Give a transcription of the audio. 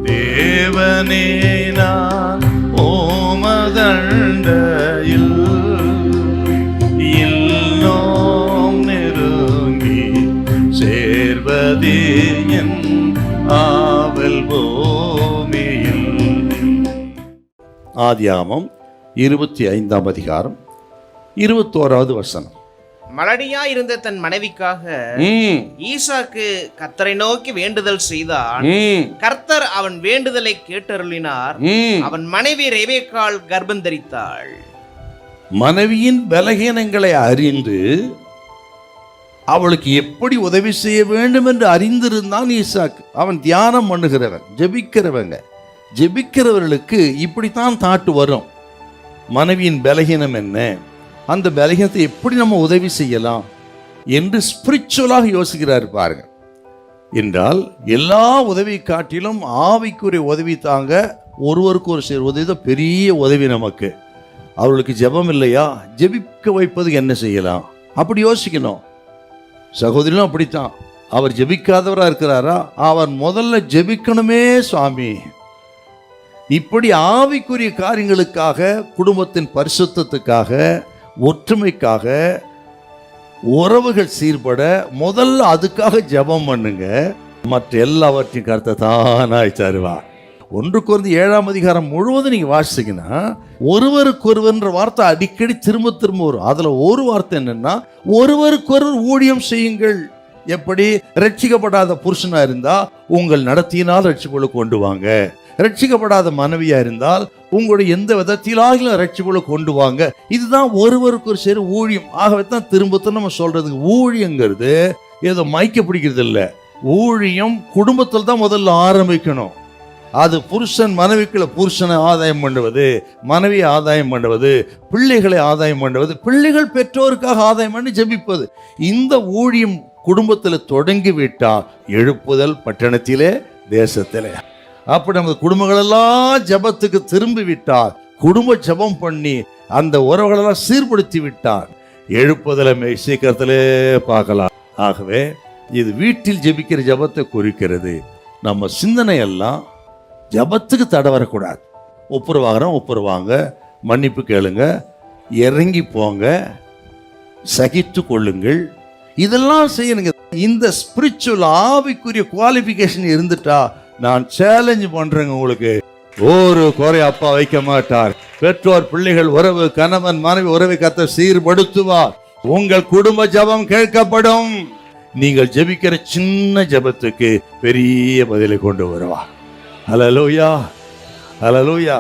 தேவனே நான் ஓமதண்டையில் இன்னும் நெருங்கி சேர்வதே என் ஆவல் பூமியில். ஆதியாகமம் 25ஆம் அதிகாரம் 21வது வசனம். மலடியா இருந்த தன் மனைவிக்காக ஈசாக்கு கர்த்தரை நோக்கி வேண்டுதல் செய்தான். கர்த்தர் அவன் வேண்டுதலை கேட்டருளினார். அவன் மனைவி ரெபெக்காள் கர்ப்பம் தரித்தாள். மனைவியின் பலகீனங்களை அறிந்து அவளுக்கு எப்படி உதவி செய்ய வேண்டும் என்று அறிந்திருந்தான் ஈசாக்கு. அவன் தியானம் பண்ணுகிறவன், ஜெபிக்கிறவர்களுக்கு இப்படித்தான் தாட்டு வரும். மனைவியின் பலகீனம் என்ன, அந்த பலகீனத்தை எப்படி நம்ம உதவி செய்யலாம் என்று ஸ்பிரிச்சுவலாக யோசிக்கிறார் பாருங்க. என்றால் எல்லா உதவி காட்டிலும் ஆவிக்குரிய உதவி தாங்க ஒருவருக்கு ஒரு சேர் உதவி தான் பெரிய உதவி நமக்கு. அவர்களுக்கு ஜெபம் இல்லையா, ஜெபிக்க வைப்பதுக்கு என்ன செய்யலாம் அப்படி யோசிக்கணும். சகோதரிலும் அப்படித்தான். அவர் ஜெபிக்காதவராக இருக்கிறாரா, அவர் முதல்ல ஜெபிக்கணுமே சுவாமி. இப்படி ஆவிக்குரிய காரியங்களுக்காக, குடும்பத்தின் பரிசுத்தத்துக்காக, ஒற்றுமைக்காக, உறவுகள் சீர்பட முதல்ல அதுக்காக ஜெபம் பண்ணுங்க. மற்ற எல்லாவற்றையும் கர்த்தர் தானாய் தருவார். 1 கொரிந்தியர் 7ஆம் அதிகாரம் முழுவதும் நீங்க வாசிச்சீங்கன்னா ஒருவருக்கொருவர்ன்ற வார்த்தை அடிக்கடி திரும்ப வரும். அதுல ஒரு வார்த்தை என்னன்னா, ஒருவருக்கொருவர் ஊழியம் செய்யுங்கள். எப்படி? ரட்சிக்கப்படாத புருஷனா இருந்தா உங்கள் நடத்தியினால் ரட்சிப்புகளை கொண்டு வாங்க. ரட்சிக்கப்படாத மனைவியா இருந்தால் உங்களுடைய எந்த விதத்திலாகிலும் ரட்சிப்புகளை கொண்டு வாங்க. இதுதான் ஒருவருக்கு ஒரு சேர ஊழியம். ஆகவே தான் திரும்ப நம்ம சொல்றதுக்கு ஊழியங்கிறது ஏதோ மைக்க பிடிக்கிறது இல்லை. ஊழியம் குடும்பத்தில் தான் முதல்ல ஆரம்பிக்கணும். அது புருஷன் மனைவிக்குள்ள புருஷனை ஆதாயம் பண்ணுவது, மனைவியை ஆதாயம் பண்ணுவது, பிள்ளைகளை ஆதாயம் பண்ணுவது, பிள்ளைகள் பெற்றோருக்காக ஆதாயம் பண்ணி ஜெபிப்பது. இந்த ஊழியம் குடும்பத்தில் தொடங்கிவிட்டால் எழுப்புதல் பட்டணத்திலே, தேசத்திலே. அப்படி நமது குடும்பங்களெல்லாம் ஜபத்துக்கு திரும்பி விட்டால், குடும்ப ஜபம் பண்ணி அந்த உறவுகளெல்லாம் சீர்படுத்தி விட்டால் எழுப்புதலை சீக்கிரத்திலே பார்க்கலாம். ஆகவே இது வீட்டில் ஜெபிக்கிற ஜபத்தை குறிக்கிறது. நம்ம சிந்தனை எல்லாம் ஜபத்துக்கு தடை வரக்கூடாது. ஒப்புரவாங்க, மன்னிப்பு கேளுங்க, இறங்கி போங்க, சகித்து கொள்ளுங்கள், இதெல்லாம் செய்யணுங்க. இந்த ஸ்பிரிச்சுவல் ஆவிக்குரிய குவாலிஃபிகேஷன் இருந்துட்டா நான் சேலஞ்ச் பண்றேங்க, உங்களுக்கு ஒரு குறை அப்பா வைக்க மாட்டார். பெற்றோர் பிள்ளைகள் உறவு, கணவன் மனைவி உறவை கர்த்தர் சீர்படுத்துவார். உங்கள் குடும்ப ஜபம் கேட்கப்படும். நீங்கள் ஜெபிக்கிற சின்ன ஜபத்துக்கு பெரிய பதிலை கொண்டு வருவார். ஹல்லேலூயா, ஹல்லேலூயா.